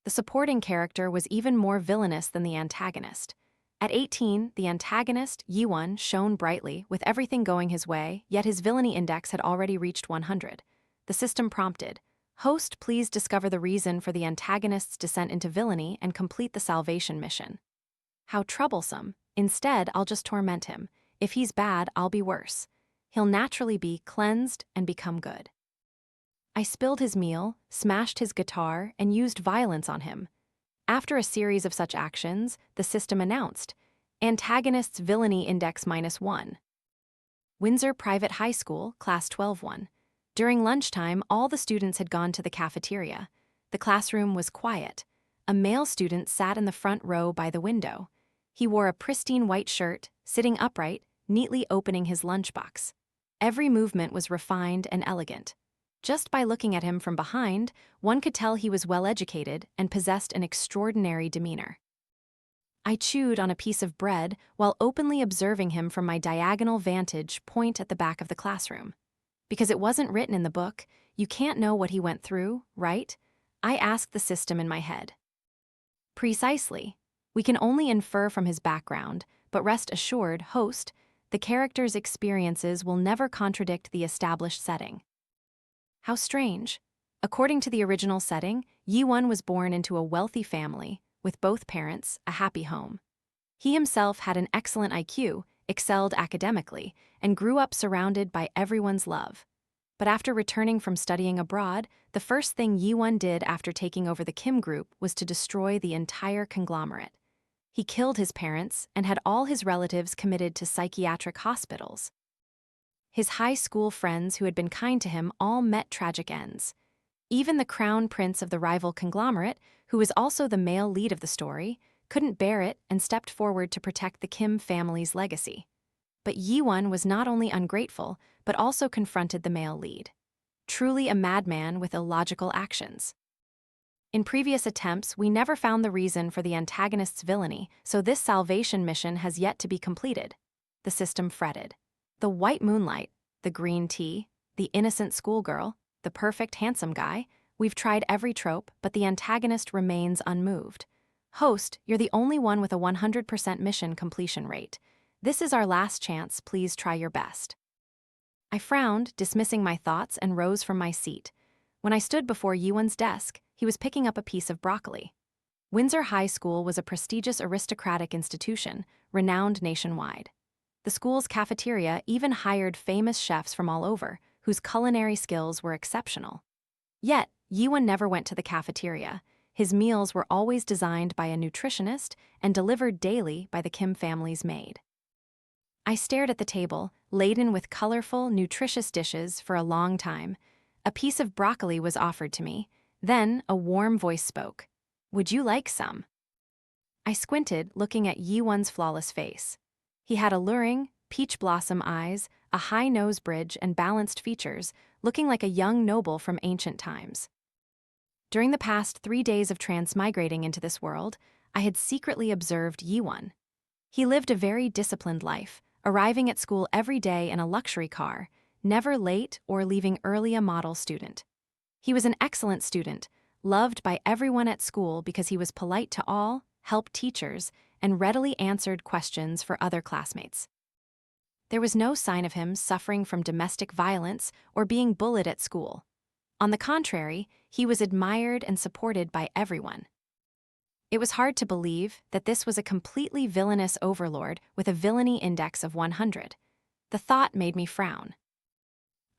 The supporting character was even more villainous than the antagonist. At 18, the antagonist, Jae-won, shone brightly, with everything going his way, yet his villainy index had already reached 100. The system prompted, "Host, please discover the reason for the antagonist's descent into villainy and complete the salvation mission." How troublesome. Instead, I'll just torment him. If he's bad, I'll be worse. He'll naturally be cleansed and become good. I spilled his meal, smashed his guitar, and used violence on him. After a series of such actions, the system announced, "Antagonist's villainy index -1. Windsor Private High School, Class 12-1. During lunchtime, all the students had gone to the cafeteria. The classroom was quiet. A male student sat in the front row by the window. He wore a pristine white shirt, sitting upright, neatly opening his lunchbox. Every movement was refined and elegant. Just by looking at him from behind, one could tell he was well-educated and possessed an extraordinary demeanor. I chewed on a piece of bread while openly observing him from my diagonal vantage point at the back of the classroom. Because it wasn't written in the book, you can't know what he went through, right? I asked the system in my head. Precisely. We can only infer from his background, but rest assured, host, the character's experiences will never contradict the established setting. How strange. According to the original setting, Jae-won was born into a wealthy family, with both parents, a happy home. He himself had an excellent IQ, excelled academically, and grew up surrounded by everyone's love. But after returning from studying abroad, the first thing Jae-won did after taking over the Kim group was to destroy the entire conglomerate. He killed his parents and had all his relatives committed to psychiatric hospitals. His high school friends who had been kind to him all met tragic ends. Even the crown prince of the rival conglomerate, who was also the male lead of the story, couldn't bear it and stepped forward to protect the Kim family's legacy. But Jae-won was not only ungrateful, but also confronted the male lead. Truly a madman with illogical actions. In previous attempts, we never found the reason for the antagonist's villainy, so this salvation mission has yet to be completed. The system fretted. The white moonlight, the green tea, the innocent schoolgirl, the perfect handsome guy, we've tried every trope, but the antagonist remains unmoved. Host, you're the only one with a 100% mission completion rate. This is our last chance, please try your best. I frowned, dismissing my thoughts, and rose from my seat. When I stood before Jae-won's desk, he was picking up a piece of broccoli. Windsor High School was a prestigious aristocratic institution, renowned nationwide. The school's cafeteria even hired famous chefs from all over, whose culinary skills were exceptional. Yet, Jae-won never went to the cafeteria. His meals were always designed by a nutritionist and delivered daily by the Kim family's maid. I stared at the table, laden with colorful, nutritious dishes, for a long time. A piece of broccoli was offered to me. Then, a warm voice spoke. "Would you like some?" I squinted, looking at Jae-won's flawless face. He had alluring, peach blossom eyes, a high nose bridge, and balanced features, looking like a young noble from ancient times. During the past 3 days of transmigrating into this world, I had secretly observed Jae-won. He lived a very disciplined life, arriving at school every day in a luxury car, never late or leaving early a model student. He was an excellent student, loved by everyone at school because he was polite to all, helped teachers, and readily answered questions for other classmates. There was no sign of him suffering from domestic violence or being bullied at school. On the contrary, he was admired and supported by everyone. It was hard to believe that this was a completely villainous overlord with a villainy index of 100. The thought made me frown.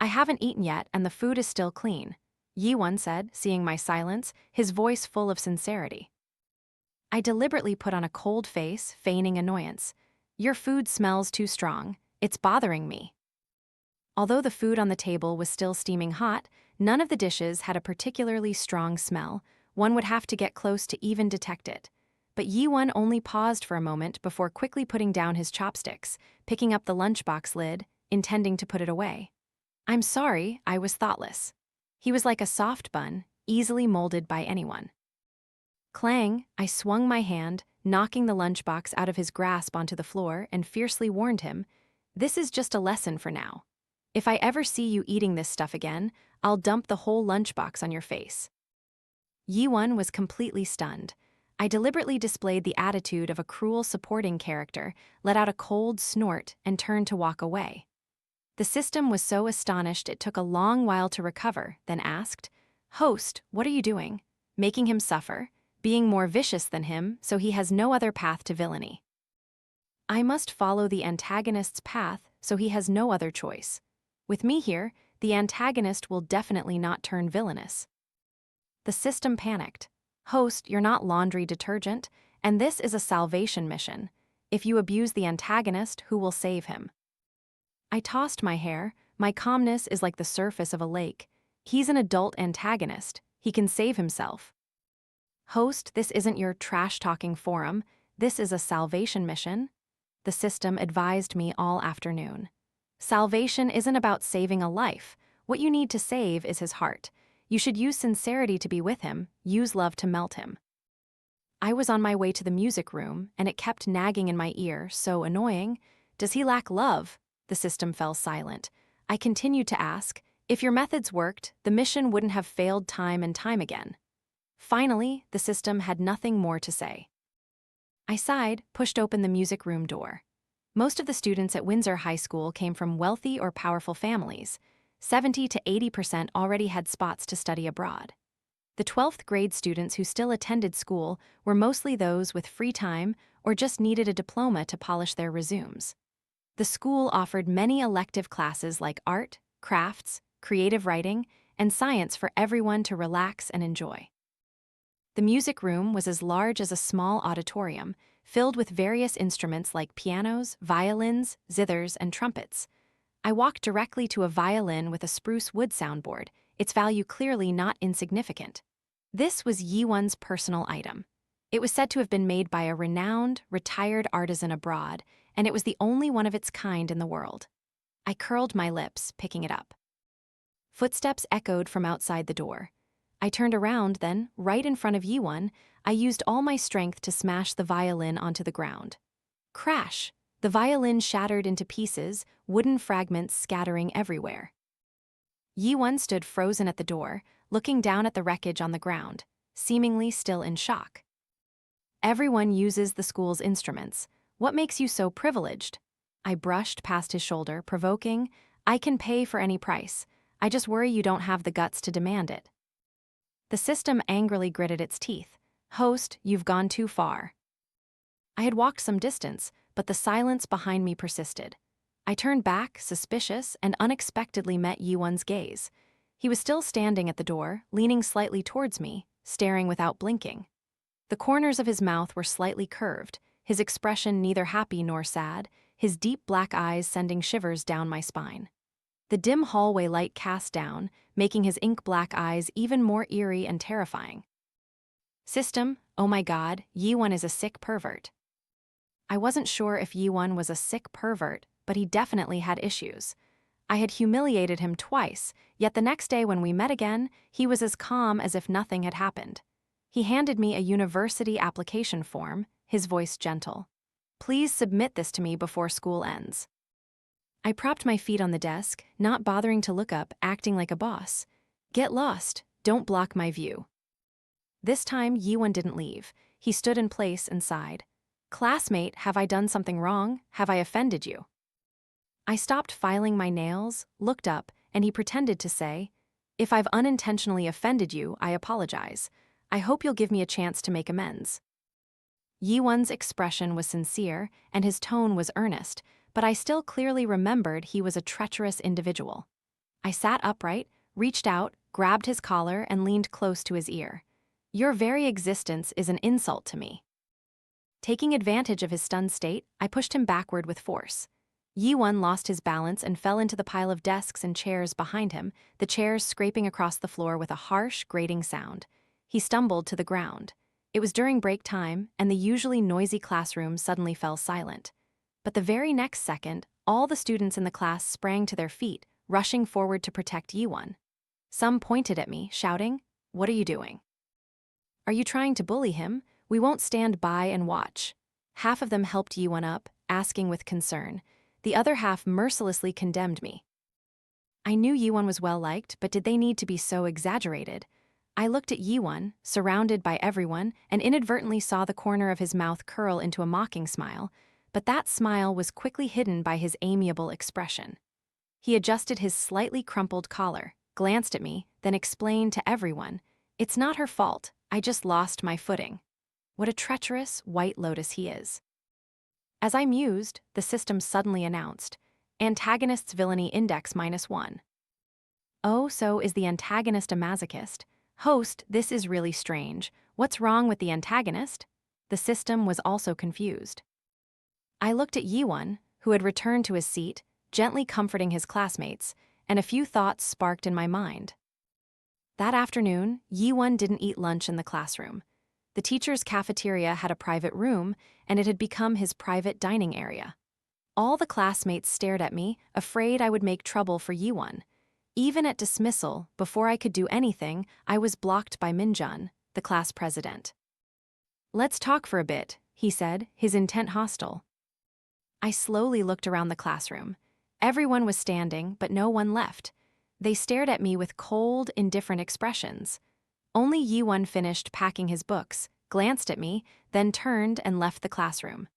"I haven't eaten yet and the food is still clean," Jae-won said, seeing my silence, his voice full of sincerity. I deliberately put on a cold face, feigning annoyance. "Your food smells too strong. It's bothering me." Although the food on the table was still steaming hot, none of the dishes had a particularly strong smell. One would have to get close to even detect it. But Jae-won only paused for a moment before quickly putting down his chopsticks, picking up the lunchbox lid, intending to put it away. "I'm sorry, I was thoughtless." He was like a soft bun, easily molded by anyone. Clang, I swung my hand, knocking the lunchbox out of his grasp onto the floor, and fiercely warned him, "This is just a lesson for now. If I ever see you eating this stuff again, I'll dump the whole lunchbox on your face." Yi-won was completely stunned. I deliberately displayed the attitude of a cruel supporting character, let out a cold snort, and turned to walk away. The system was so astonished it took a long while to recover, then asked, "Host, what are you doing? Making him suffer? Being more vicious than him, so he has no other path to villainy." "I must follow the antagonist's path, so he has no other choice. With me here, the antagonist will definitely not turn villainous." The system panicked. "Host, you're not laundry detergent, and this is a salvation mission. If you abuse the antagonist, who will save him?" I tossed my hair. My calmness is like the surface of a lake. He's an adult antagonist. He can save himself. "Host, this isn't your trash-talking forum. This is a salvation mission," the system advised me all afternoon. "Salvation isn't about saving a life. What you need to save is his heart. You should use sincerity to be with him, use love to melt him." I was on my way to the music room, and it kept nagging in my ear, so annoying. "Does he lack love?" The system fell silent. I continued to ask, "If your methods worked, the mission wouldn't have failed time and time again." Finally, the system had nothing more to say. I sighed, pushed open the music room door. Most of the students at Windsor High School came from wealthy or powerful families. 70 to 80% already had spots to study abroad. The 12th grade students who still attended school were mostly those with free time or just needed a diploma to polish their resumes. The school offered many elective classes like art, crafts, creative writing, and science for everyone to relax and enjoy. The music room was as large as a small auditorium, filled with various instruments like pianos, violins, zithers, and trumpets. I walked directly to a violin with a spruce wood soundboard, its value clearly not insignificant. This was Yi-won's personal item. It was said to have been made by a renowned, retired artisan abroad, and it was the only one of its kind in the world. I curled my lips, picking it up. Footsteps echoed from outside the door. I turned around, then, right in front of Yi-won, I used all my strength to smash the violin onto the ground. Crash! The violin shattered into pieces, wooden fragments scattering everywhere. Yi-won stood frozen at the door, looking down at the wreckage on the ground, seemingly still in shock. "Everyone uses the school's instruments. What makes you so privileged?" I brushed past his shoulder, provoking, "I can pay for any price. I just worry you don't have the guts to demand it." The system angrily gritted its teeth. "Host, you've gone too far." I had walked some distance, but the silence behind me persisted. I turned back, suspicious, and unexpectedly met Yi-won's gaze. He was still standing at the door, leaning slightly towards me, staring without blinking. The corners of his mouth were slightly curved, his expression neither happy nor sad, his deep black eyes sending shivers down my spine. The dim hallway light cast down, making his ink-black eyes even more eerie and terrifying. System, oh my god, Yi-won is a sick pervert. I wasn't sure if Yi-won was a sick pervert, but he definitely had issues. I had humiliated him twice, yet the next day when we met again, he was as calm as if nothing had happened. He handed me a university application form, his voice gentle. "Please submit this to me before school ends." I propped my feet on the desk, not bothering to look up, acting like a boss. "Get lost, don't block my view." This time, Yi-won didn't leave. He stood in place and sighed. "Classmate, have I done something wrong? Have I offended you?" I stopped filing my nails, looked up, and he pretended to say, "If I've unintentionally offended you, I apologize. I hope you'll give me a chance to make amends." Yi-won's expression was sincere, and his tone was earnest, but I still clearly remembered he was a treacherous individual. I sat upright, reached out, grabbed his collar, and leaned close to his ear. "Your very existence is an insult to me." Taking advantage of his stunned state, I pushed him backward with force. Yi-won lost his balance and fell into the pile of desks and chairs behind him, the chairs scraping across the floor with a harsh, grating sound. He stumbled to the ground. It was during break time, and the usually noisy classroom suddenly fell silent. But the very next second, all the students in the class sprang to their feet, rushing forward to protect Yi-won. Some pointed at me, shouting, "What are you doing? Are you trying to bully him? We won't stand by and watch." Half of them helped Yi-won up, asking with concern. The other half mercilessly condemned me. I knew Yi-won was well-liked, but did they need to be so exaggerated? I looked at Yi-won, surrounded by everyone, and inadvertently saw the corner of his mouth curl into a mocking smile, but that smile was quickly hidden by his amiable expression. He adjusted his slightly crumpled collar, glanced at me, then explained to everyone, "It's not her fault, I just lost my footing." What a treacherous white lotus he is. As I mused, the system suddenly announced, "Antagonist's villainy index -1. Oh, so is the antagonist a masochist? Host, this is really strange. What's wrong with the antagonist?" The system was also confused. I looked at Yi-won, who had returned to his seat, gently comforting his classmates, and a few thoughts sparked in my mind. That afternoon, Yi-won didn't eat lunch in the classroom. The teacher's cafeteria had a private room, and it had become his private dining area. All the classmates stared at me, afraid I would make trouble for Yi-won. Even at dismissal, before I could do anything, I was blocked by Min-jun, the class president. "Let's talk for a bit," he said, his intent hostile. I slowly looked around the classroom. Everyone was standing, but no one left. They stared at me with cold, indifferent expressions. Only Yi-won finished packing his books, glanced at me, then turned and left the classroom.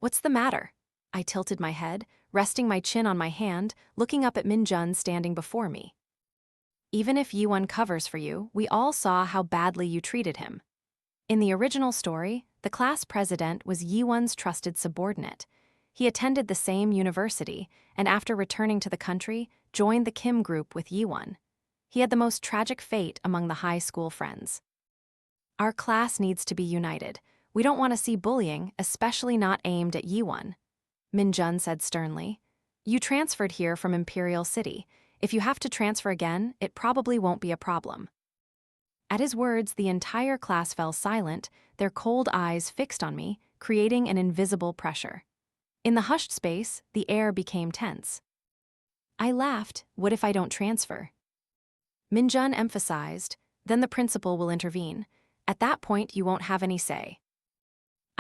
"What's the matter?" I tilted my head, resting my chin on my hand, looking up at Min-jun standing before me. "Even if Yi-won covers for you, we all saw how badly you treated him." In the original story, the class president was Yi-won's trusted subordinate. He attended the same university, and after returning to the country, joined the Kim group with Yi-won. He had the most tragic fate among the high school friends. "Our class needs to be united. We don't want to see bullying, especially not aimed at Yi-won," Min-jun said sternly. "You transferred here from Imperial City. If you have to transfer again, it probably won't be a problem." At his words, the entire class fell silent, their cold eyes fixed on me, creating an invisible pressure. In the hushed space, the air became tense. I laughed, "What if I don't transfer?" Min-jun emphasized, "Then the principal will intervene. At that point, you won't have any say."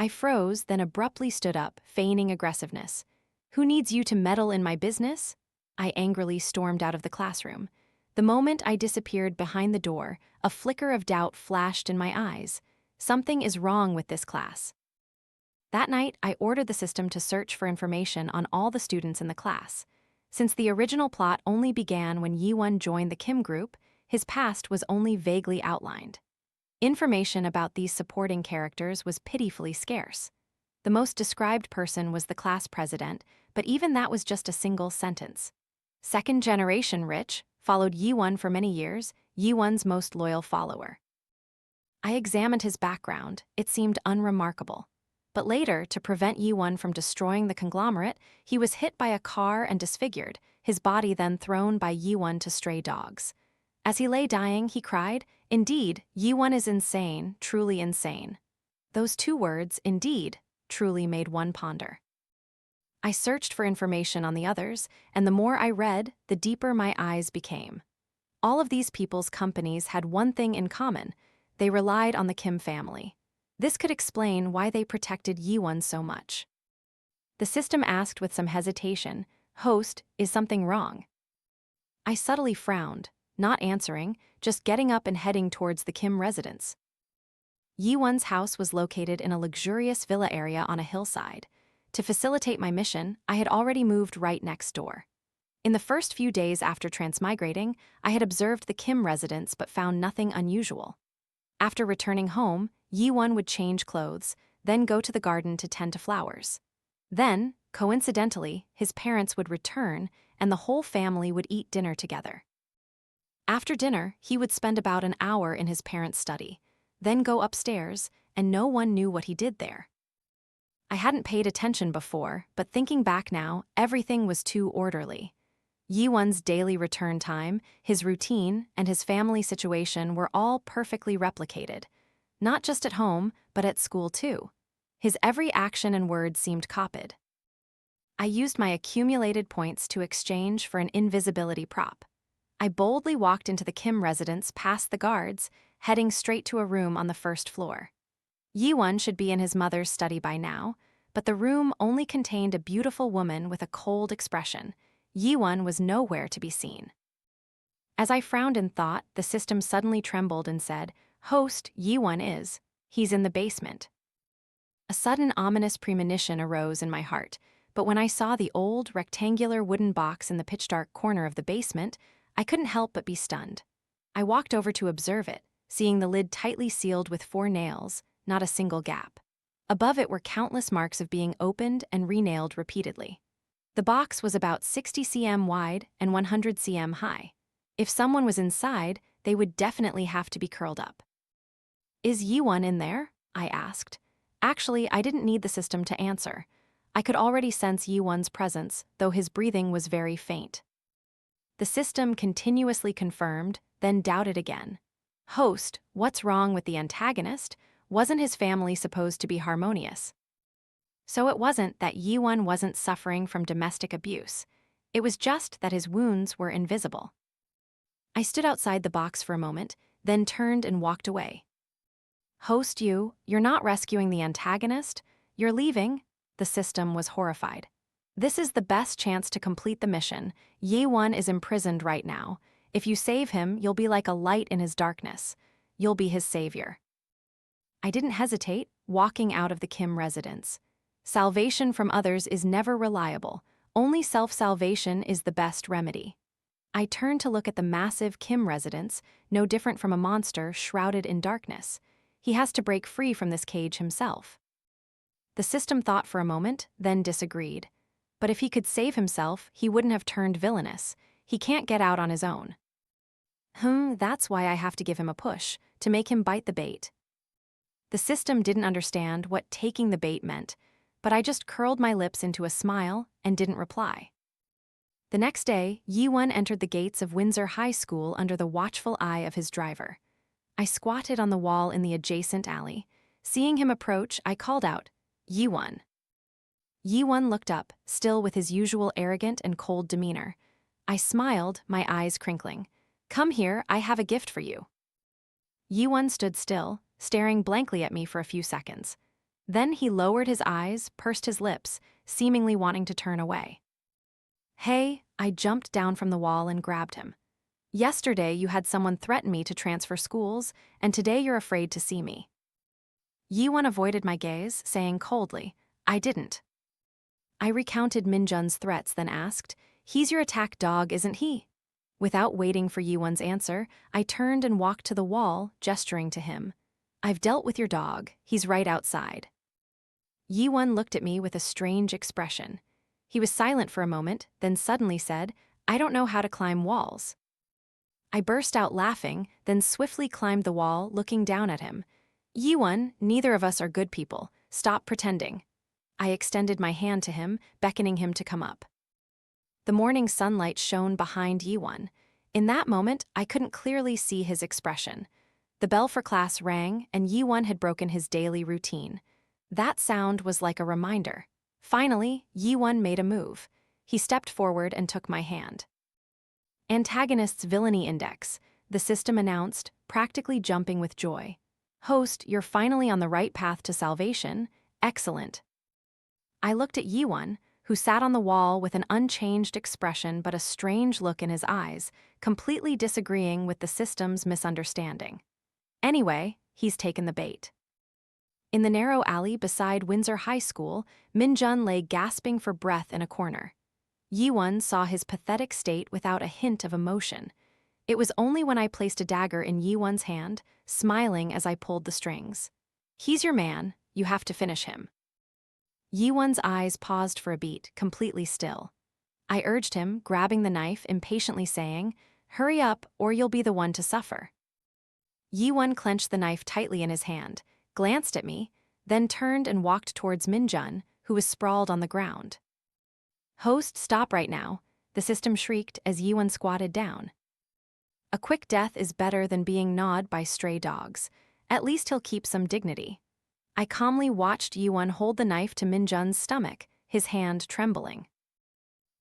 I froze, then abruptly stood up, feigning aggressiveness. "Who needs you to meddle in my business?" I angrily stormed out of the classroom. The moment I disappeared behind the door, a flicker of doubt flashed in my eyes. Something is wrong with this class. That night, I ordered the system to search for information on all the students in the class. Since the original plot only began when Yi-won joined the Kim group, his past was only vaguely outlined. Information about these supporting characters was pitifully scarce. The most described person was the class president, but even that was just a single sentence. "Second-generation rich, followed Yi-won for many years, Yi-won's most loyal follower." I examined his background. It seemed unremarkable. But later, to prevent Yi-won from destroying the conglomerate, he was hit by a car and disfigured, his body then thrown by Yi-won to stray dogs. As he lay dying, he cried, "Indeed, Yi-won is insane, truly insane." Those two words, "indeed," truly made one ponder. I searched for information on the others, and the more I read, the deeper my eyes became. All of these people's companies had one thing in common: they relied on the Kim family. This could explain why they protected Yi-won so much. The system asked with some hesitation, "Host, is something wrong?" I subtly frowned, not answering, just getting up and heading towards the Kim residence. Yi-won's house was located in a luxurious villa area on a hillside. To facilitate my mission, I had already moved right next door. In the first few days after transmigrating, I had observed the Kim residence but found nothing unusual. After returning home, Yi-won would change clothes, then go to the garden to tend to flowers. Then, coincidentally, his parents would return, and the whole family would eat dinner together. After dinner, he would spend about an hour in his parents' study, then go upstairs, and no one knew what he did there. I hadn't paid attention before, but thinking back now, everything was too orderly. Yi-won's daily return time, his routine, and his family situation were all perfectly replicated. Not just at home, but at school too. His every action and word seemed copied. I used my accumulated points to exchange for an invisibility prop. I boldly walked into the Kim residence past the guards, heading straight to a room on the first floor. Yi-won should be in his mother's study by now, but the room only contained a beautiful woman with a cold expression. Yi-won was nowhere to be seen. As I frowned in thought, the system suddenly trembled and said, "Host, Jae-won is. He's in the basement." A sudden ominous premonition arose in my heart, but when I saw the old, rectangular wooden box in the pitch-dark corner of the basement, I couldn't help but be stunned. I walked over to observe it, seeing the lid tightly sealed with 4 nails, not a single gap. Above it were countless marks of being opened and renailed repeatedly. The box was about 60 cm wide and 100 cm high. If someone was inside, they would definitely have to be curled up. "Is Jae-won in there?" I asked. Actually, I didn't need the system to answer. I could already sense Jae-won's presence, though his breathing was very faint. The system continuously confirmed, then doubted again. "Host, what's wrong with the antagonist? Wasn't his family supposed to be harmonious?" So it wasn't that Jae-won wasn't suffering from domestic abuse. It was just that his wounds were invisible. I stood outside the box for a moment, then turned and walked away. "Host, you're not rescuing the antagonist, you're leaving." The system was horrified. "This is the best chance to complete the mission. Jae-won is imprisoned right now. If you save him, you'll be like a light in his darkness. You'll be his savior." I didn't hesitate, walking out of the Kim residence. Salvation from others is never reliable. Only self-salvation is the best remedy. I turned to look at the massive Kim residence, no different from a monster shrouded in darkness. He has to break free from this cage himself. The system thought for a moment, then disagreed. But if he could save himself, he wouldn't have turned villainous. He can't get out on his own. That's why I have to give him a push, to make him bite the bait. The system didn't understand what taking the bait meant, but I just curled my lips into a smile and didn't reply. The next day, Jae-won entered the gates of Windsor High School under the watchful eye of his driver. I squatted on the wall in the adjacent alley. Seeing him approach, I called out, "Jae-won." Jae-won looked up, still with his usual arrogant and cold demeanor. I smiled, my eyes crinkling. "Come here, I have a gift for you." Jae-won stood still, staring blankly at me for a few seconds. Then he lowered his eyes, pursed his lips, seemingly wanting to turn away. "Hey," I jumped down from the wall and grabbed him. "Yesterday you had someone threaten me to transfer schools, and today you're afraid to see me." Jae-won avoided my gaze, saying coldly, "I didn't." I recounted Minjun's threats, then asked, "He's your attack dog, isn't he?" Without waiting for Jae-won's answer, I turned and walked to the wall, gesturing to him. "I've dealt with your dog. He's right outside." Jae-won looked at me with a strange expression. He was silent for a moment, then suddenly said, "I don't know how to climb walls." I burst out laughing, then swiftly climbed the wall, looking down at him. "Jae-won, neither of us are good people. Stop pretending." I extended my hand to him, beckoning him to come up. The morning sunlight shone behind Jae-won. In that moment, I couldn't clearly see his expression. The bell for class rang, and Jae-won had broken his daily routine. That sound was like a reminder. Finally, Jae-won made a move. He stepped forward and took my hand. "Antagonist's villainy index," the system announced, practically jumping with joy. "Host, you're finally on the right path to salvation. Excellent." I looked at Jae-won, who sat on the wall with an unchanged expression but a strange look in his eyes, completely disagreeing with the system's misunderstanding. Anyway, he's taken the bait. In the narrow alley beside Windsor High School, Minjun lay gasping for breath in a corner. Jae-won saw his pathetic state without a hint of emotion. It was only when I placed a dagger in Jae-won's hand, smiling as I pulled the strings. "He's your man, you have to finish him." Jae-won's eyes paused for a beat, completely still. I urged him, grabbing the knife, impatiently saying, "Hurry up, or you'll be the one to suffer." Jae-won clenched the knife tightly in his hand, glanced at me, then turned and walked towards Minjun, who was sprawled on the ground. "Host, stop right now," the system shrieked as Jae-won squatted down. "A quick death is better than being gnawed by stray dogs. At least he'll keep some dignity." I calmly watched Jae-won hold the knife to Minjun's stomach, his hand trembling.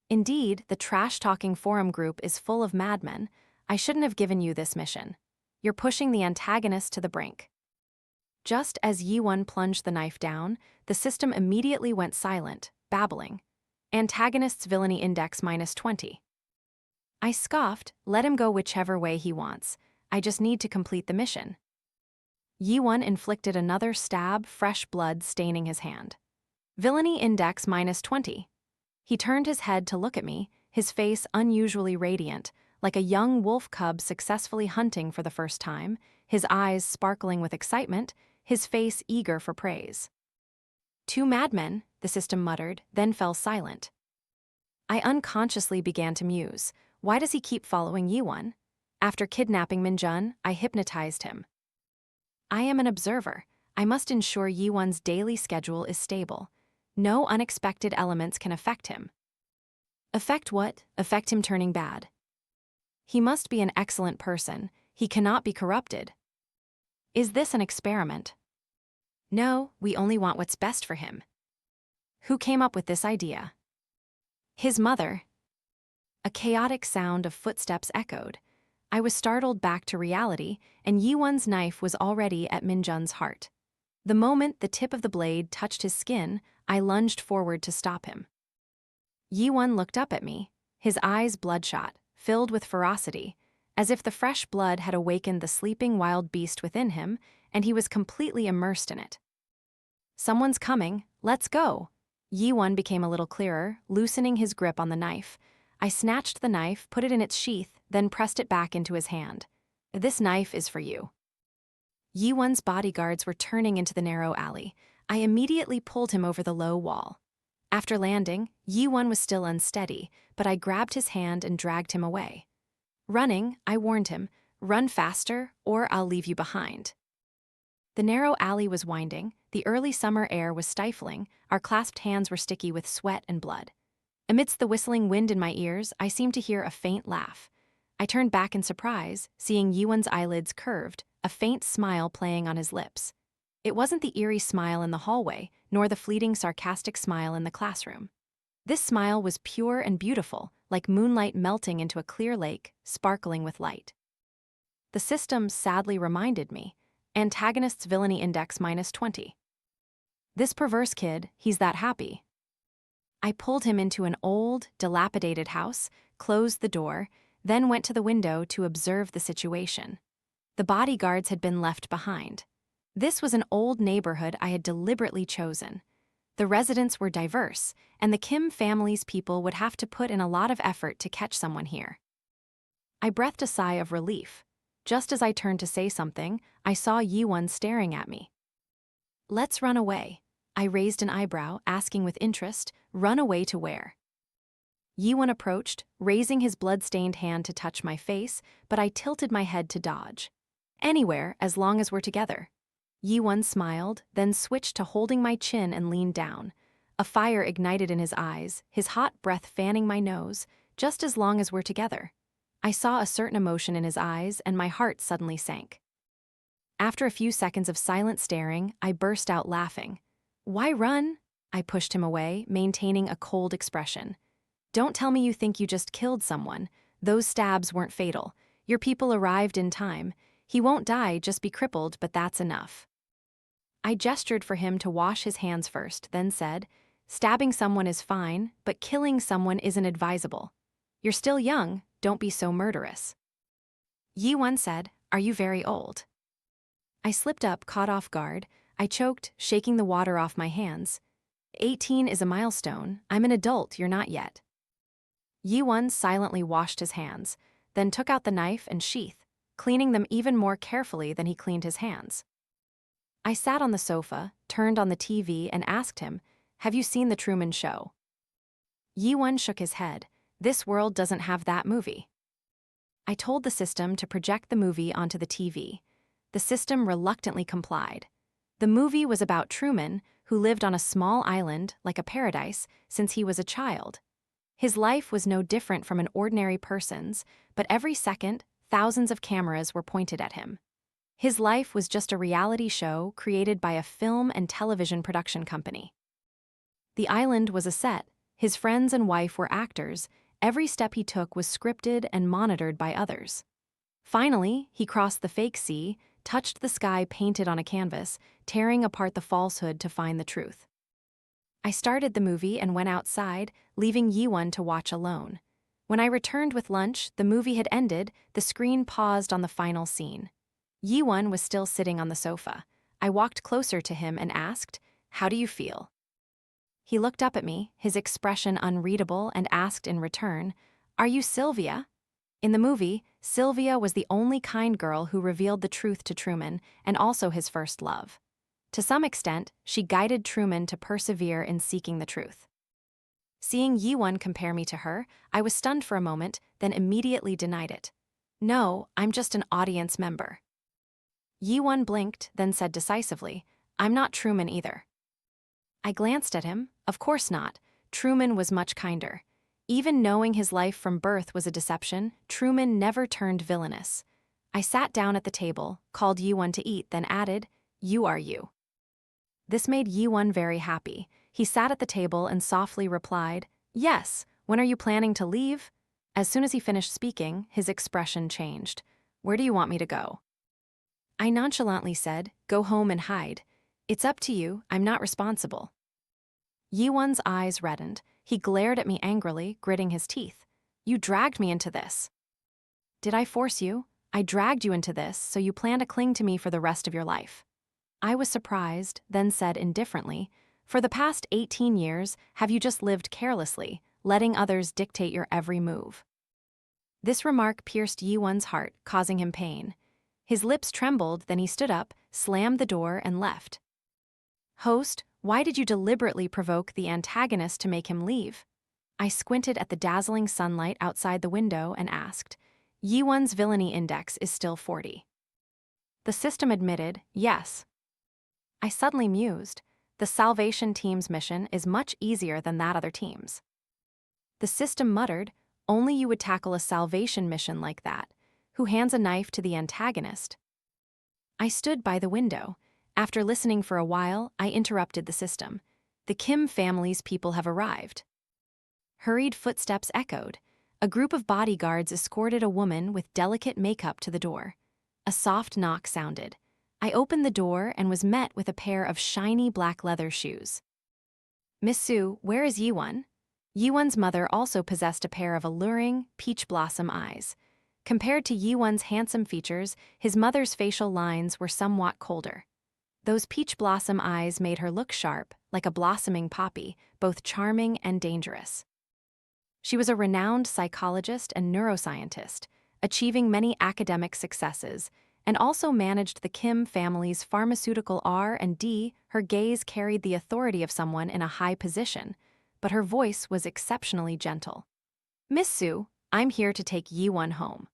Indeed, the trash-talking forum group is full of madmen. I shouldn't have given you this mission. You're pushing the antagonist to the brink. Just as Jae-won plunged the knife down, the system immediately went silent, babbling. "Antagonist's villainy index -20. I scoffed, let him go whichever way he wants. I just need to complete the mission. Jae-won inflicted another stab, fresh blood staining his hand. Villainy index -20. He turned his head to look at me, his face unusually radiant, like a young wolf cub successfully hunting for the first time, his eyes sparkling with excitement, his face eager for praise. Two madmen, the system muttered, then fell silent. I unconsciously began to muse. Why does he keep following Jae-won? After kidnapping Min-jun, I hypnotized him. I am an observer. I must ensure Jae-won's daily schedule is stable. No unexpected elements can affect him. Affect what? Affect him turning bad. He must be an excellent person. He cannot be corrupted. Is this an experiment? No, we only want what's best for him. Who came up with this idea? His mother. A chaotic sound of footsteps echoed. I was startled back to reality, and Jae-won's knife was already at Min-jun's heart. The moment the tip of the blade touched his skin, I lunged forward to stop him. Jae-won looked up at me, his eyes bloodshot, filled with ferocity, as if the fresh blood had awakened the sleeping wild beast within him, and he was completely immersed in it. Someone's coming, let's go. Jae-won became a little clearer, loosening his grip on the knife. I snatched the knife, put it in its sheath, then pressed it back into his hand. This knife is for you. Jae-won's bodyguards were turning into the narrow alley. I immediately pulled him over the low wall. After landing, Jae-won was still unsteady, but I grabbed his hand and dragged him away. Running, I warned him, run faster or I'll leave you behind. The narrow alley was winding, the early summer air was stifling, our clasped hands were sticky with sweat and blood. Amidst the whistling wind in my ears, I seemed to hear a faint laugh. I turned back in surprise, seeing Jae-won's eyelids curved, a faint smile playing on his lips. It wasn't the eerie smile in the hallway, nor the fleeting sarcastic smile in the classroom. This smile was pure and beautiful, like moonlight melting into a clear lake, sparkling with light. The system sadly reminded me, antagonist's villainy index -20. This perverse kid, he's that happy. I pulled him into an old, dilapidated house, closed the door, then went to the window to observe the situation. The bodyguards had been left behind. This was an old neighborhood I had deliberately chosen. The residents were diverse, and the Kim family's people would have to put in a lot of effort to catch someone here. I breathed a sigh of relief. Just as I turned to say something, I saw Jae-won staring at me. Let's run away. I raised an eyebrow, asking with interest, run away to where? Jae-won approached, raising his blood-stained hand to touch my face, but I tilted my head to dodge. Anywhere, as long as we're together. Jae-won smiled, then switched to holding my chin and leaned down. A fire ignited in his eyes, his hot breath fanning my nose, just as long as we're together. I saw a certain emotion in his eyes, and my heart suddenly sank. After a few seconds of silent staring, I burst out laughing. Why run? I pushed him away, maintaining a cold expression. Don't tell me you think you just killed someone. Those stabs weren't fatal. Your people arrived in time. He won't die, just be crippled, but that's enough. I gestured for him to wash his hands first, then said, stabbing someone is fine, but killing someone isn't advisable. You're still young, don't be so murderous. Jae-won said, are you very old? I slipped up, caught off guard. I choked, shaking the water off my hands. 18 is a milestone. I'm an adult, you're not yet. Jae-won silently washed his hands, then took out the knife and sheath, cleaning them even more carefully than he cleaned his hands. I sat on the sofa, turned on the TV, and asked him, have you seen The Truman Show? Jae-won shook his head. This world doesn't have that movie. I told the system to project the movie onto the TV. The system reluctantly complied. The movie was about Truman, who lived on a small island, like a paradise, since he was a child. His life was no different from an ordinary person's, but every second, thousands of cameras were pointed at him. His life was just a reality show created by a film and television production company. The island was a set, his friends and wife were actors, every step he took was scripted and monitored by others. Finally, he crossed the fake sea, touched the sky painted on a canvas, tearing apart the falsehood to find the truth. I started the movie and went outside, leaving Jae-won to watch alone. When I returned with lunch, the movie had ended, the screen paused on the final scene. Jae-won was still sitting on the sofa. I walked closer to him and asked, "How do you feel?" He looked up at me, his expression unreadable, and asked in return, "Are you Sylvia?" In the movie, Sylvia was the only kind girl who revealed the truth to Truman, and also his first love. To some extent, she guided Truman to persevere in seeking the truth. Seeing Jae-won compare me to her, I was stunned for a moment, then immediately denied it. "No, I'm just an audience member." Jae-won blinked, then said decisively, "I'm not Truman either." I glanced at him. Of course not. Truman was much kinder. Even knowing his life from birth was a deception, Truman never turned villainous. I sat down at the table, called Jae-won to eat, then added, "You are you." This made Jae-won very happy. He sat at the table and softly replied, "Yes, when are you planning to leave?" As soon as he finished speaking, his expression changed. "Where do you want me to go?" I nonchalantly said, "Go home and hide. It's up to you, I'm not responsible." Jae-won's eyes reddened. He glared at me angrily, gritting his teeth. "You dragged me into this." "Did I force you? I dragged you into this, so you plan to cling to me for the rest of your life." I was surprised, then said indifferently, "For the past 18 years, have you just lived carelessly, letting others dictate your every move?" This remark pierced Jae-won's heart, causing him pain. His lips trembled, then he stood up, slammed the door, and left. "Host, why did you deliberately provoke the antagonist to make him leave?" I squinted at the dazzling sunlight outside the window and asked. Jae-won's villainy index is still 40. The system admitted, "Yes." I suddenly mused. The Salvation Team's mission is much easier than that other team's. The system muttered, "Only you would tackle a salvation mission like that. Who hands a knife to the antagonist?" I stood by the window. After listening for a while, I interrupted the system. "The Kim family's people have arrived." Hurried footsteps echoed. A group of bodyguards escorted a woman with delicate makeup to the door. A soft knock sounded. I opened the door and was met with a pair of shiny black leather shoes. "Miss Sue, where is Jae-won?" Jae-won's mother also possessed a pair of alluring, peach blossom eyes. Compared to Jae-won's handsome features, his mother's facial lines were somewhat colder. Those peach blossom eyes made her look sharp, like a blossoming poppy, both charming and dangerous. She was a renowned psychologist and neuroscientist, achieving many academic successes, and also managed the Kim family's pharmaceutical R&D. Her gaze carried the authority of someone in a high position, but her voice was exceptionally gentle. "Miss Sue, I'm here to take Jae-won home."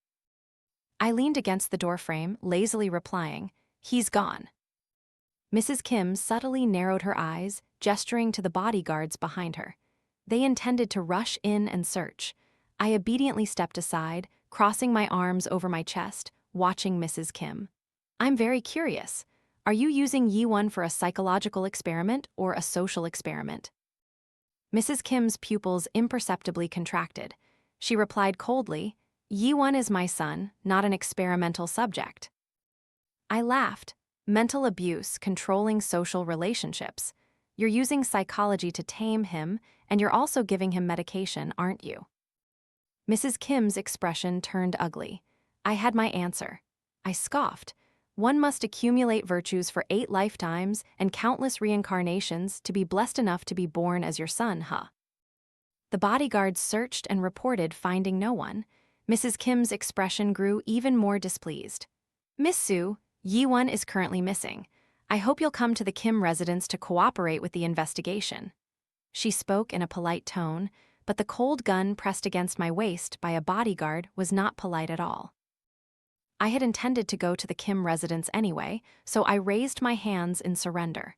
I leaned against the doorframe, lazily replying, "He's gone." Mrs. Kim subtly narrowed her eyes, gesturing to the bodyguards behind her. They intended to rush in and search. I obediently stepped aside, crossing my arms over my chest, watching Mrs. Kim. "I'm very curious. Are you using Jae-won for a psychological experiment or a social experiment?" Mrs. Kim's pupils imperceptibly contracted. She replied coldly, "Jae-won is my son, not an experimental subject." I laughed. "Mental abuse, controlling social relationships. You're using psychology to tame him, and you're also giving him medication, aren't you?" Mrs. Kim's expression turned ugly. I had my answer. I scoffed. "One must accumulate virtues for 8 lifetimes and countless reincarnations to be blessed enough to be born as your son, huh?" The bodyguards searched and reported finding no one. Mrs. Kim's expression grew even more displeased. "Miss Sue, Jae-won is currently missing. I hope you'll come to the Kim residence to cooperate with the investigation." She spoke in a polite tone, but the cold gun pressed against my waist by a bodyguard was not polite at all. I had intended to go to the Kim residence anyway, so I raised my hands in surrender.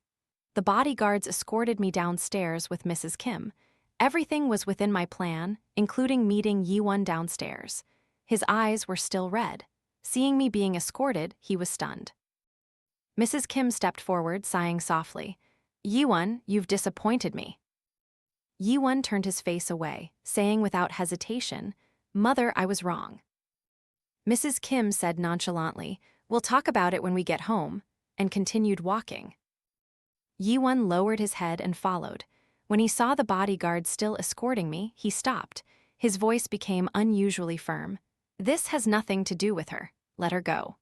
The bodyguards escorted me downstairs with Mrs. Kim. Everything was within my plan, including meeting Jae-won downstairs. His eyes were still red. Seeing me being escorted, he was stunned. Mrs. Kim stepped forward, sighing softly. "Jae-won, you've disappointed me." Jae-won turned his face away, saying without hesitation, "Mother, I was wrong." Mrs. Kim said nonchalantly, "We'll talk about it when we get home," and continued walking. Jae-won lowered his head and followed. When he saw the bodyguard still escorting me, he stopped. His voice became unusually firm. "This has nothing to do with her. Let her go."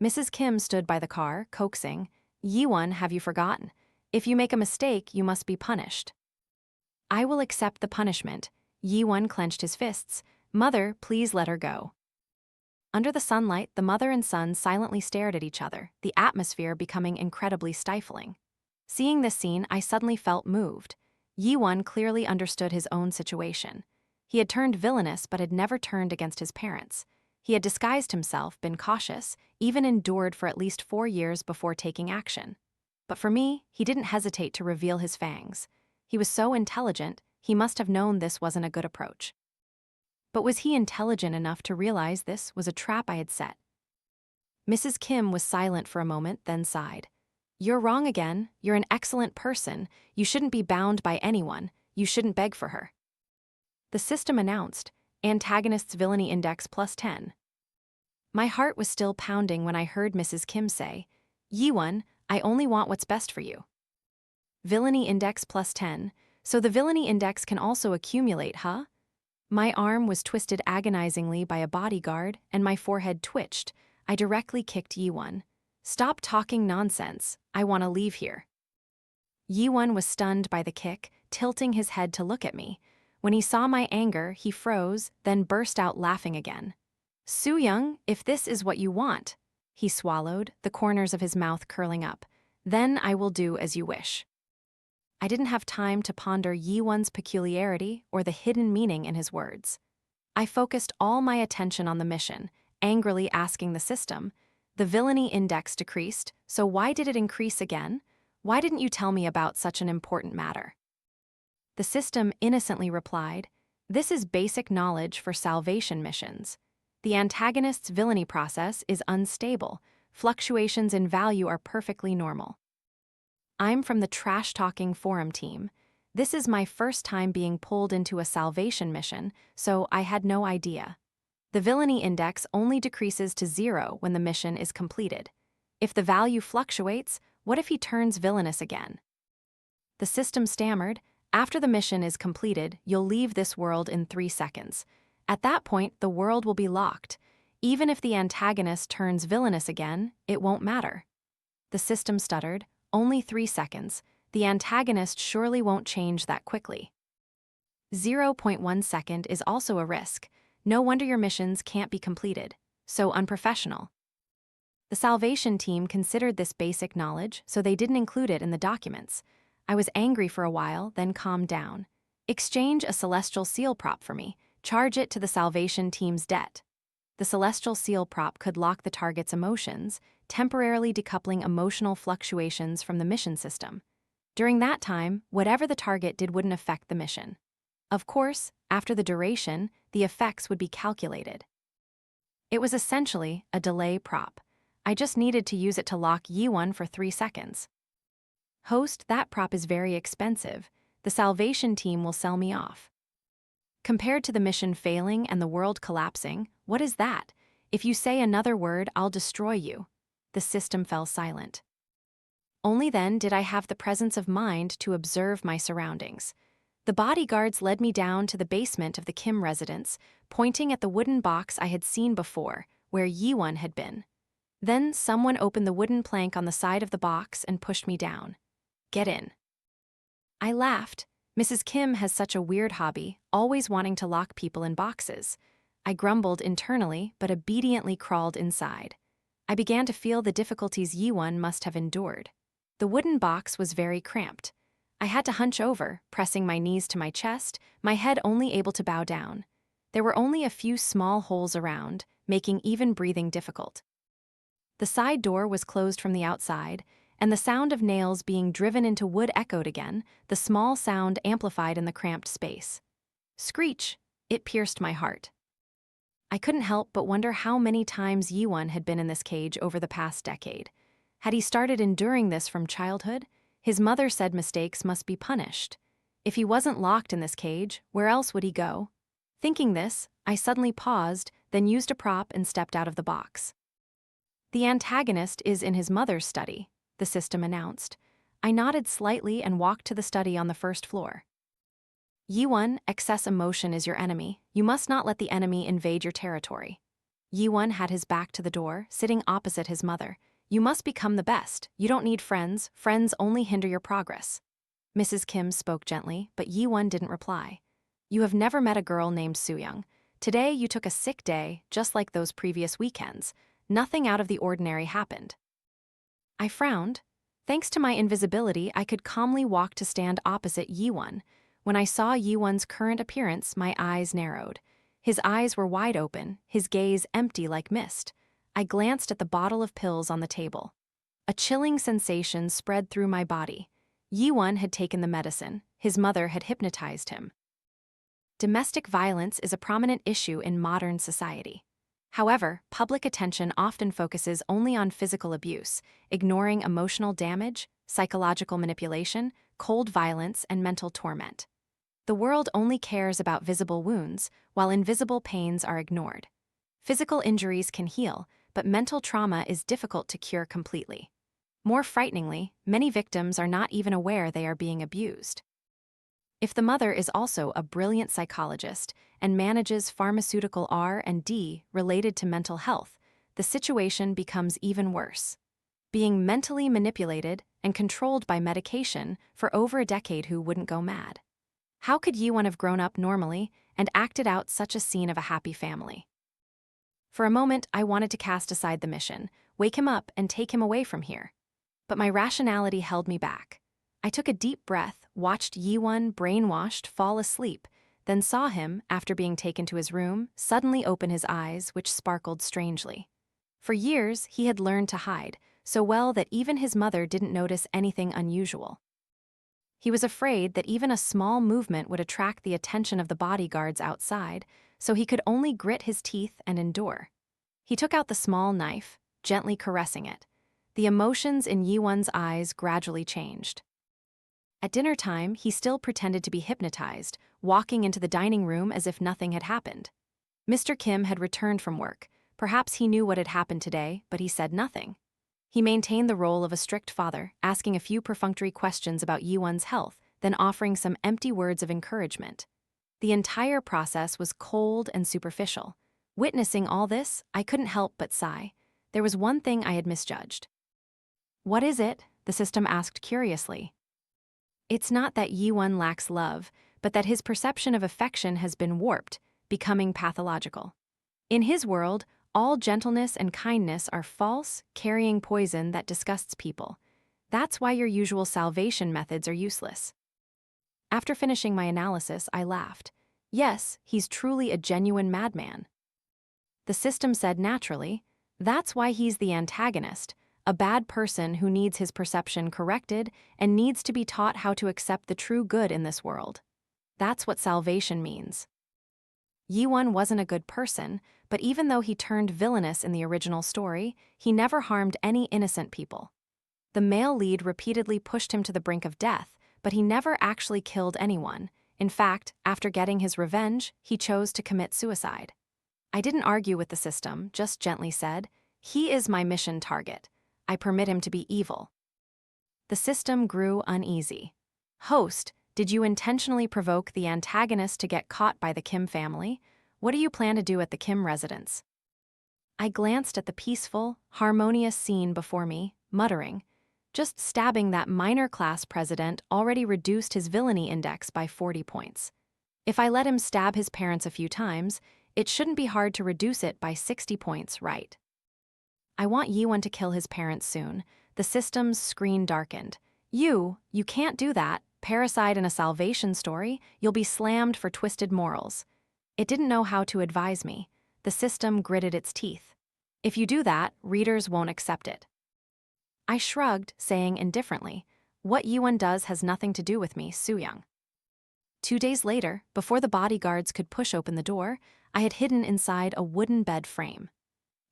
Mrs. Kim stood by the car, coaxing, "Jae-won, have you forgotten? If you make a mistake, you must be punished." "I will accept the punishment." Jae-won clenched his fists. "Mother, please let her go." Under the sunlight, the mother and son silently stared at each other, the atmosphere becoming incredibly stifling. Seeing this scene, I suddenly felt moved. Jae-won clearly understood his own situation. He had turned villainous but had never turned against his parents. He had disguised himself, been cautious, even endured for at least 4 years before taking action. But for me, he didn't hesitate to reveal his fangs. He was so intelligent, he must have known this wasn't a good approach. But was he intelligent enough to realize this was a trap I had set? Mrs. Kim was silent for a moment, then sighed. "You're wrong again. You're an excellent person. You shouldn't be bound by anyone. You shouldn't beg for her." The system announced, "Antagonist's villainy index +10. My heart was still pounding when I heard Mrs. Kim say, "Jae-won, I only want what's best for you." Villainy index +10, so the villainy index can also accumulate, huh? My arm was twisted agonizingly by a bodyguard, and my forehead twitched. I directly kicked Jae-won. "Stop talking nonsense. I want to leave here." Jae-won was stunned by the kick, tilting his head to look at me. When he saw my anger, he froze, then burst out laughing again. "Soo-young, if this is what you want," he swallowed, the corners of his mouth curling up, "then I will do as you wish." I didn't have time to ponder Jae-won's peculiarity or the hidden meaning in his words. I focused all my attention on the mission, angrily asking the system, "The villainy index decreased, so why did it increase again? Why didn't you tell me about such an important matter?" The system innocently replied, "This is basic knowledge for salvation missions. The antagonist's villainy process is unstable. Fluctuations in value are perfectly normal." I'm from the trash-talking forum team. This is my first time being pulled into a salvation mission, so I had no idea. The villainy index only decreases to 0 when the mission is completed. If the value fluctuates, what if he turns villainous again? The system stammered, "After the mission is completed, you'll leave this world in 3 seconds. At that point, the world will be locked. Even if the antagonist turns villainous again, it won't matter." The system stuttered, "Only 3 seconds. The antagonist surely won't change that quickly." 0.1 second is also a risk. No wonder your missions can't be completed. So unprofessional. The salvation team considered this basic knowledge, so they didn't include it in the documents. I was angry for a while, then calmed down. "Exchange a celestial seal prop for me. Charge it to the salvation team's debt." The celestial seal prop could lock the target's emotions, temporarily decoupling emotional fluctuations from the mission system. During that time, whatever the target did wouldn't affect the mission. Of course, after the duration, the effects would be calculated. It was essentially a delay prop. I just needed to use it to lock Jae-won for 3 seconds. "Host, that prop is very expensive. The salvation team will sell me off." Compared to the mission failing and the world collapsing, what is that? "If you say another word, I'll destroy you." The system fell silent. Only then did I have the presence of mind to observe my surroundings. The bodyguards led me down to the basement of the Kim residence, pointing at the wooden box I had seen before, where Jae-won had been. Then someone opened the wooden plank on the side of the box and pushed me down. "Get in." I laughed. Mrs. Kim has such a weird hobby, always wanting to lock people in boxes. I grumbled internally, but obediently crawled inside. I began to feel the difficulties Jae-won must have endured. The wooden box was very cramped. I had to hunch over, pressing my knees to my chest, my head only able to bow down. There were only a few small holes around, making even breathing difficult. The side door was closed from the outside, and the sound of nails being driven into wood echoed again, the small sound amplified in the cramped space. Screech! It pierced my heart. I couldn't help but wonder how many times Jae-won had been in this cage over the past decade. Had he started enduring this from childhood? His mother said mistakes must be punished. If he wasn't locked in this cage, where else would he go? Thinking this, I suddenly paused, then used a prop and stepped out of the box. "The antagonist is in his mother's study," the system announced. I nodded slightly and walked to the study on the first floor. Yi-won, excess emotion is your enemy. You must not let the enemy invade your territory. Yi-won had his back to the door, sitting opposite his mother. You must become the best. You don't need friends. Friends only hinder your progress. Mrs. Kim spoke gently, but Yi-won didn't reply. You have never met a girl named Soo-young. Today you took a sick day, just like those previous weekends. Nothing out of the ordinary happened. I frowned. Thanks to my invisibility, I could calmly walk to stand opposite Yi-won. When I saw Yi-won's current appearance, my eyes narrowed. His eyes were wide open, his gaze empty like mist. I glanced at the bottle of pills on the table. A chilling sensation spread through my body. Yi-won had taken the medicine. His mother had hypnotized him. Domestic violence is a prominent issue in modern society. However, public attention often focuses only on physical abuse, ignoring emotional damage, psychological manipulation, cold violence, and mental torment. The world only cares about visible wounds, while invisible pains are ignored. Physical injuries can heal, but mental trauma is difficult to cure completely. More frighteningly, many victims are not even aware they are being abused. If the mother is also a brilliant psychologist and manages pharmaceutical R&D related to mental health, the situation becomes even worse. Being mentally manipulated and controlled by medication for over a decade, who wouldn't go mad? How could Yi-won have grown up normally and acted out such a scene of a happy family? For a moment, I wanted to cast aside the mission, wake him up and take him away from here. But my rationality held me back. I took a deep breath, watched Yi-won, brainwashed, fall asleep, then saw him, after being taken to his room, suddenly open his eyes, which sparkled strangely. For years, he had learned to hide, so well that even his mother didn't notice anything unusual. He was afraid that even a small movement would attract the attention of the bodyguards outside, so he could only grit his teeth and endure. He took out the small knife, gently caressing it. The emotions in Yi-won's eyes gradually changed. At dinner time, he still pretended to be hypnotized, walking into the dining room as if nothing had happened. Mr. Kim had returned from work. Perhaps he knew what had happened today, but he said nothing. He maintained the role of a strict father, asking a few perfunctory questions about Yi-won's health, then offering some empty words of encouragement. The entire process was cold and superficial. Witnessing all this, I couldn't help but sigh. There was one thing I had misjudged. What is it? The system asked curiously. It's not that Yi-won lacks love, but that his perception of affection has been warped, becoming pathological. In his world, all gentleness and kindness are false, carrying poison that disgusts people. That's why your usual salvation methods are useless. After finishing my analysis, I laughed. Yes, he's truly a genuine madman. The system said naturally, that's why he's the antagonist, a bad person who needs his perception corrected and needs to be taught how to accept the true good in this world. That's what salvation means. Yi-won wasn't a good person, but even though he turned villainous in the original story, he never harmed any innocent people. The male lead repeatedly pushed him to the brink of death, but he never actually killed anyone. In fact, after getting his revenge, he chose to commit suicide. I didn't argue with the system, just gently said, he is my mission target. I permit him to be evil. The system grew uneasy. Host, did you intentionally provoke the antagonist to get caught by the Kim family? What do you plan to do at the Kim residence? I glanced at the peaceful, harmonious scene before me, muttering, just stabbing that minor class president already reduced his villainy index by 40 points. If I let him stab his parents a few times, it shouldn't be hard to reduce it by 60 points, right? I want Yi-won to kill his parents soon. The system's screen darkened. You can't do that. Parasite in a salvation story, you'll be slammed for twisted morals. It didn't know how to advise me. The system gritted its teeth. If you do that, readers won't accept it. I shrugged, saying indifferently, what Yi-won does has nothing to do with me, Soo-young. 2 days later, before the bodyguards could push open the door, I had hidden inside a wooden bed frame.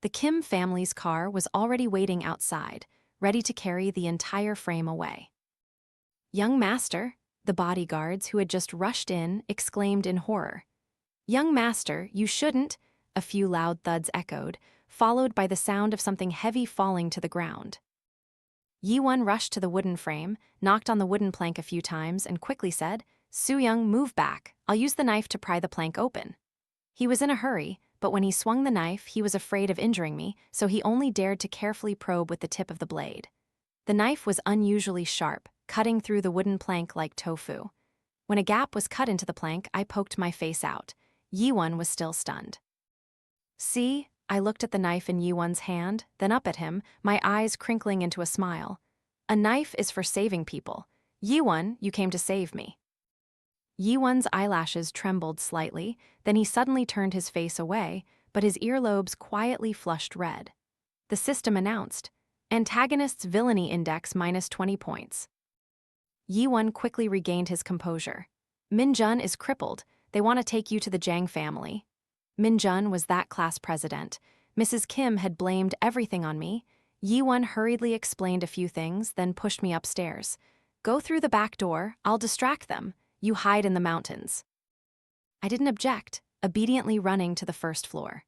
The Kim family's car was already waiting outside, ready to carry the entire frame away. Young master, the bodyguards who had just rushed in exclaimed in horror. Young master, you shouldn't, a few loud thuds echoed, followed by the sound of something heavy falling to the ground. Yi-won rushed to the wooden frame, knocked on the wooden plank a few times, and quickly said, "Soo-young, move back. I'll use the knife to pry the plank open." He was in a hurry, but when he swung the knife, he was afraid of injuring me, so he only dared to carefully probe with the tip of the blade. The knife was unusually sharp, cutting through the wooden plank like tofu. When a gap was cut into the plank, I poked my face out. Jae-won was still stunned. "See?" I looked at the knife in Jae-won's hand, then up at him, my eyes crinkling into a smile. "A knife is for saving people. Jae-won, you came to save me." Jae-won's eyelashes trembled slightly, then he suddenly turned his face away, but his earlobes quietly flushed red. The system announced, "Antagonist's villainy index minus 20 points." Jae-won quickly regained his composure. "Min-jun is crippled. They want to take you to the Jang family." Min-jun was that class president. Mrs. Kim had blamed everything on me. Jae-won hurriedly explained a few things, then pushed me upstairs. "Go through the back door. I'll distract them. You hide in the mountains." I didn't object, obediently running to the first floor.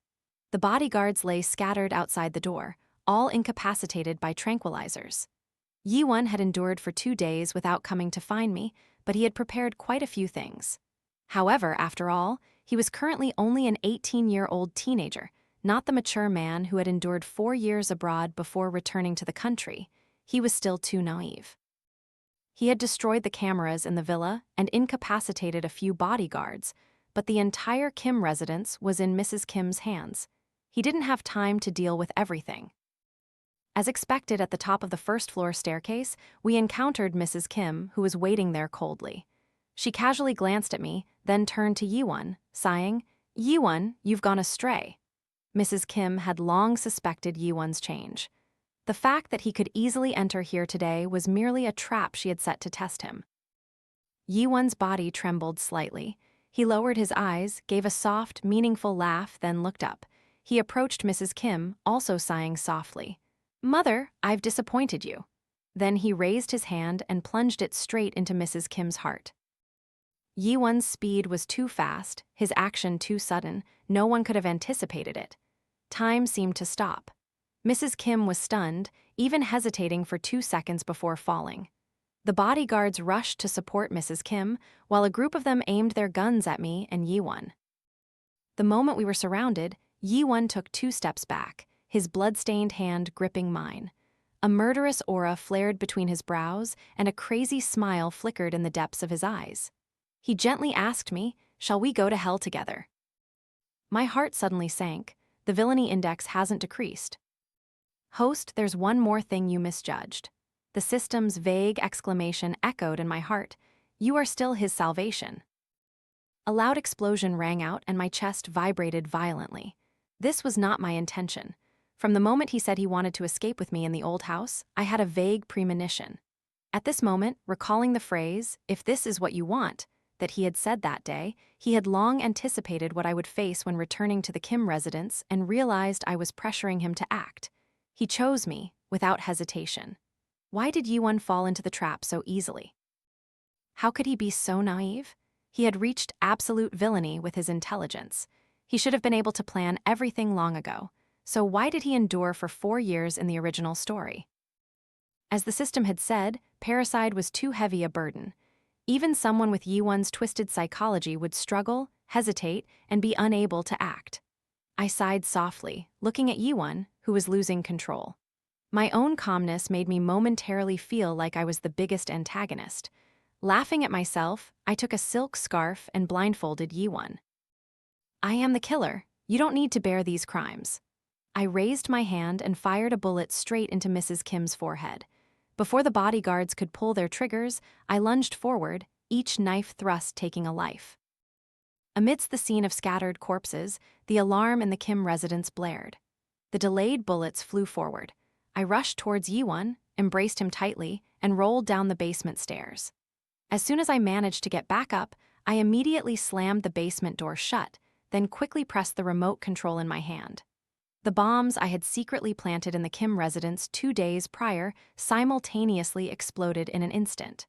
The bodyguards lay scattered outside the door, all incapacitated by tranquilizers. Jae-won had endured for 2 days without coming to find me, but he had prepared quite a few things. However, after all, he was currently only an 18-year-old teenager, not the mature man who had endured 4 years abroad before returning to the country. He was still too naive. He had destroyed the cameras in the villa and incapacitated a few bodyguards, but the entire Kim residence was in Mrs. Kim's hands. He didn't have time to deal with everything. As expected, at the top of the first-floor staircase, we encountered Mrs. Kim, who was waiting there coldly. She casually glanced at me, then turned to Jae-won, sighing, "Jae-won, you've gone astray." Mrs. Kim had long suspected Jae-won's change. The fact that he could easily enter here today was merely a trap she had set to test him. Jae-won's body trembled slightly. He lowered his eyes, gave a soft, meaningful laugh, then looked up. He approached Mrs. Kim, also sighing softly. "Mother, I've disappointed you." Then he raised his hand and plunged it straight into Mrs. Kim's heart. Jae-won's speed was too fast, his action too sudden, no one could have anticipated it. Time seemed to stop. Mrs. Kim was stunned, even hesitating for 2 seconds before falling. The bodyguards rushed to support Mrs. Kim, while a group of them aimed their guns at me and Jae-won. The moment we were surrounded, Jae-won took 2 steps back, his blood-stained hand gripping mine. A murderous aura flared between his brows, and a crazy smile flickered in the depths of his eyes. He gently asked me, "Shall we go to hell together?" My heart suddenly sank. The villainy index hasn't decreased. "Host, there's one more thing you misjudged." The system's vague exclamation echoed in my heart. "You are still his salvation." A loud explosion rang out and my chest vibrated violently. This was not my intention. From the moment he said he wanted to escape with me in the old house, I had a vague premonition. At this moment, recalling the phrase, "if this is what you want," that he had said that day, he had long anticipated what I would face when returning to the Kim residence and realized I was pressuring him to act. He chose me, without hesitation. Why did Jae-won fall into the trap so easily? How could he be so naive? He had reached absolute villainy with his intelligence. He should have been able to plan everything long ago. So why did he endure for 4 years in the original story? As the system had said, parricide was too heavy a burden. Even someone with Jae-won's twisted psychology would struggle, hesitate, and be unable to act. I sighed softly, looking at Jae-won, who was losing control. My own calmness made me momentarily feel like I was the biggest antagonist. Laughing at myself, I took a silk scarf and blindfolded Jae-won. "I am the killer. You don't need to bear these crimes." I raised my hand and fired a bullet straight into Mrs. Kim's forehead. Before the bodyguards could pull their triggers, I lunged forward, each knife thrust taking a life. Amidst the scene of scattered corpses, the alarm in the Kim residence blared. The delayed bullets flew forward. I rushed towards Jae-won, embraced him tightly, and rolled down the basement stairs. As soon as I managed to get back up, I immediately slammed the basement door shut, then quickly pressed the remote control in my hand. The bombs I had secretly planted in the Kim residence 2 days prior simultaneously exploded in an instant.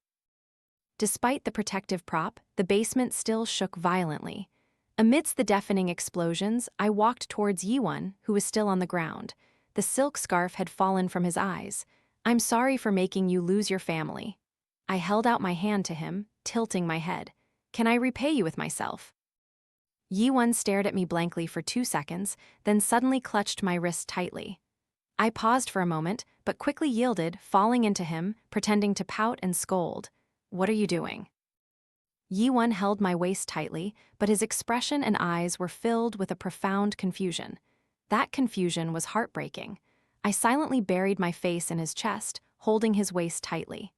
Despite the protective prop, the basement still shook violently. Amidst the deafening explosions, I walked towards Jae-won, who was still on the ground. The silk scarf had fallen from his eyes. "I'm sorry for making you lose your family." I held out my hand to him, tilting my head. Can I repay you with myself? Yi-won stared at me blankly for 2 seconds, then suddenly clutched my wrist tightly. I paused for a moment, but quickly yielded, falling into him, pretending to pout and scold. What are you doing? Yi-won held my waist tightly, but his expression and eyes were filled with a profound confusion. That confusion was heartbreaking. I silently buried my face in his chest, holding his waist tightly.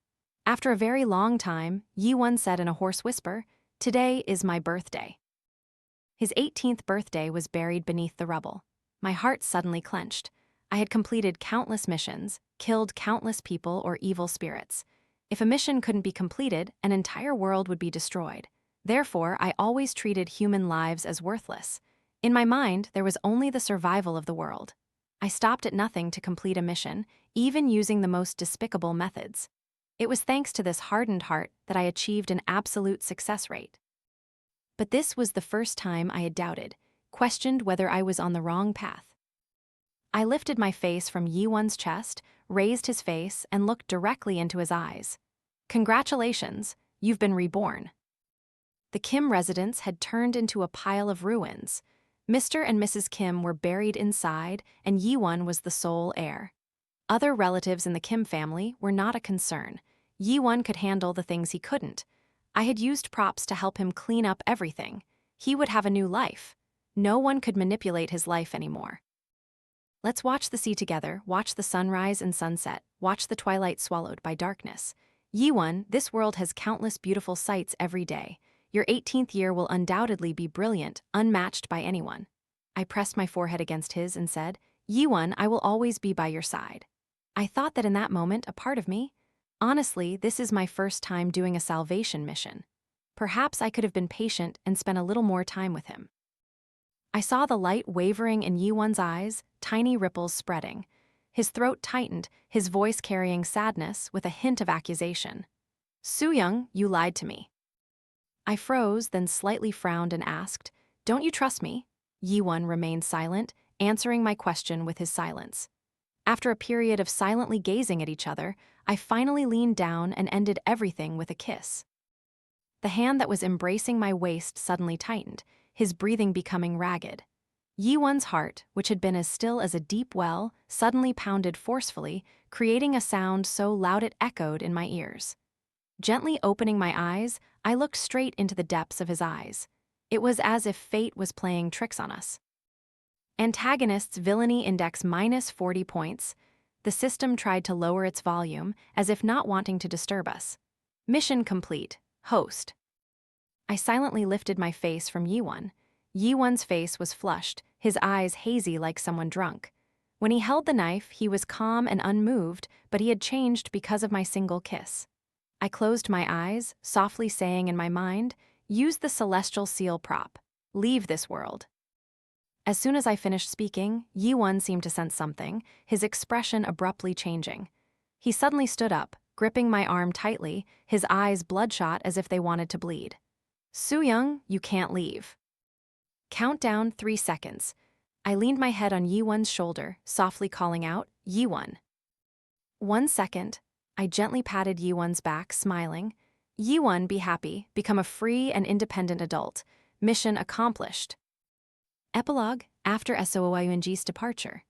After a very long time, Yi-won said in a hoarse whisper, "Today is my birthday." His 18th birthday was buried beneath the rubble. My heart suddenly clenched. I had completed countless missions, killed countless people or evil spirits. If a mission couldn't be completed, an entire world would be destroyed. Therefore, I always treated human lives as worthless. In my mind, there was only the survival of the world. I stopped at nothing to complete a mission, even using the most despicable methods. It was thanks to this hardened heart that I achieved an absolute success rate. But this was the first time I had doubted, questioned whether I was on the wrong path. I lifted my face from Yi-won's chest, raised his face, and looked directly into his eyes. Congratulations, you've been reborn. The Kim residence had turned into a pile of ruins. Mr. and Mrs. Kim were buried inside, and Yi-won was the sole heir. Other relatives in the Kim family were not a concern. Yi-won could handle the things he couldn't. I had used props to help him clean up everything. He would have a new life. No one could manipulate his life anymore. Let's watch the sea together, watch the sunrise and sunset, watch the twilight swallowed by darkness. Yi-won, this world has countless beautiful sights every day. Your 18th year will undoubtedly be brilliant, unmatched by anyone. I pressed my forehead against his and said, Yi-won, I will always be by your side. I thought that in that moment, a part of me, honestly, this is my first time doing a salvation mission. Perhaps I could have been patient and spent a little more time with him. I saw the light wavering in Yi-won's eyes, tiny ripples spreading. His throat tightened, his voice carrying sadness with a hint of accusation. Soo-young, you lied to me. I froze, then slightly frowned and asked, Don't you trust me? Yi-won remained silent, answering my question with his silence. After a period of silently gazing at each other, I finally leaned down and ended everything with a kiss. The hand that was embracing my waist suddenly tightened, his breathing becoming ragged. Yi-won's heart, which had been as still as a deep well, suddenly pounded forcefully, creating a sound so loud it echoed in my ears. Gently opening my eyes, I looked straight into the depths of his eyes. It was as if fate was playing tricks on us. Antagonist's villainy index -40 points. The system tried to lower its volume, as if not wanting to disturb us. Mission complete. Host. I silently lifted my face from Yi-won. Yi-won's face was flushed, his eyes hazy like someone drunk. When he held the knife, he was calm and unmoved, but he had changed because of my single kiss. I closed my eyes, softly saying in my mind, Use the celestial seal prop. Leave this world. As soon as I finished speaking, Yi-won seemed to sense something, his expression abruptly changing. He suddenly stood up, gripping my arm tightly, his eyes bloodshot as if they wanted to bleed. Soo-young, you can't leave. Count down 3 seconds. I leaned my head on Yi-won's shoulder, softly calling out, Yi-won. 1 second. I gently patted Yi-won's back, smiling. Yi-won, be happy, become a free and independent adult. Mission accomplished. Epilogue, after Soo-young's departure.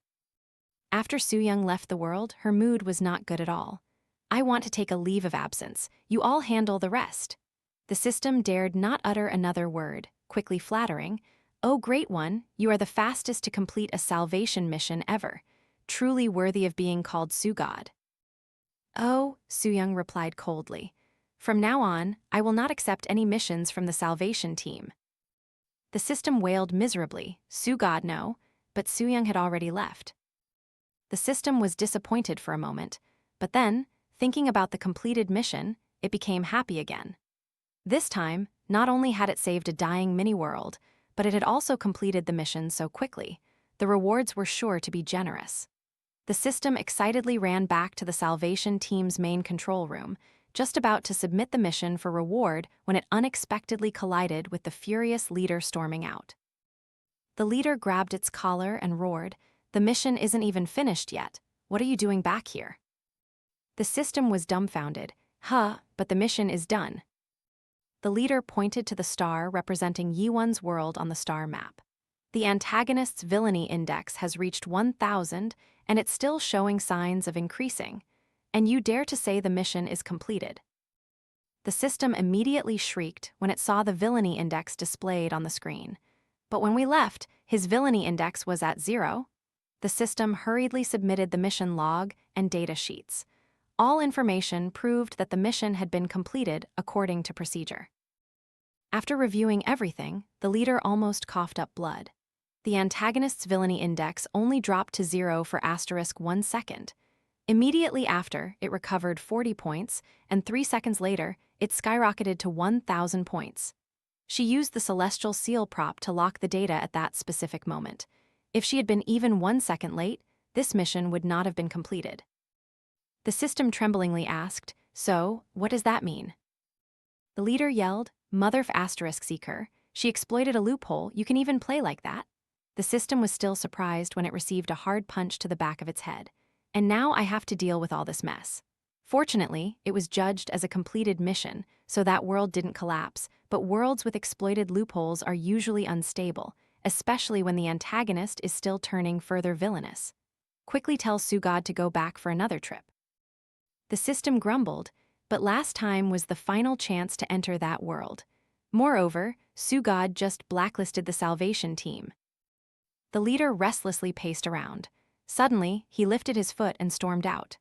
After Soo-young left the world, her mood was not good at all. I want to take a leave of absence. You all handle the rest. The system dared not utter another word, quickly flattering, Oh, great one, you are the fastest to complete a salvation mission ever, truly worthy of being called Soo-god. Oh, Soo-young replied coldly. From now on, I will not accept any missions from the salvation team. The system wailed miserably, Soo-god no, but Soo-young had already left. The system was disappointed for a moment, but then, thinking about the completed mission, it became happy again. This time, not only had it saved a dying mini-world, but it had also completed the mission so quickly. The rewards were sure to be generous. The system excitedly ran back to the salvation team's main control room, just about to submit the mission for reward when it unexpectedly collided with the furious leader storming out. The leader grabbed its collar and roared, The mission isn't even finished yet. What are you doing back here? The system was dumbfounded. But the mission is done. The leader pointed to the star representing Jae-won's world on the star map. The antagonist's villainy index has reached 1,000, and it's still showing signs of increasing. And you dare to say the mission is completed? The system immediately shrieked when it saw the villainy index displayed on the screen. But when we left, his villainy index was at 0. The system hurriedly submitted the mission log and data sheets. All information proved that the mission had been completed according to procedure. After reviewing everything, the leader almost coughed up blood. The antagonist's villainy index only dropped to 0 for *1 second. Immediately after, it recovered 40 points, and 3 seconds later, it skyrocketed to 1,000 points. She used the celestial seal prop to lock the data at that specific moment. If she had been even 1 second late, this mission would not have been completed. The system tremblingly asked, "So, what does that mean?" The leader yelled, "Mother f*** seeker, she exploited a loophole, you can even play like that?" The system was still surprised when it received a hard punch to the back of its head. And now I have to deal with all this mess. Fortunately, it was judged as a completed mission, so that world didn't collapse, but worlds with exploited loopholes are usually unstable, especially when the antagonist is still turning further villainous. Quickly tell Sugod to go back for another trip. The system grumbled, but last time was the final chance to enter that world. Moreover, Sugod just blacklisted the salvation team. The leader restlessly paced around. Suddenly, he lifted his foot and stormed out.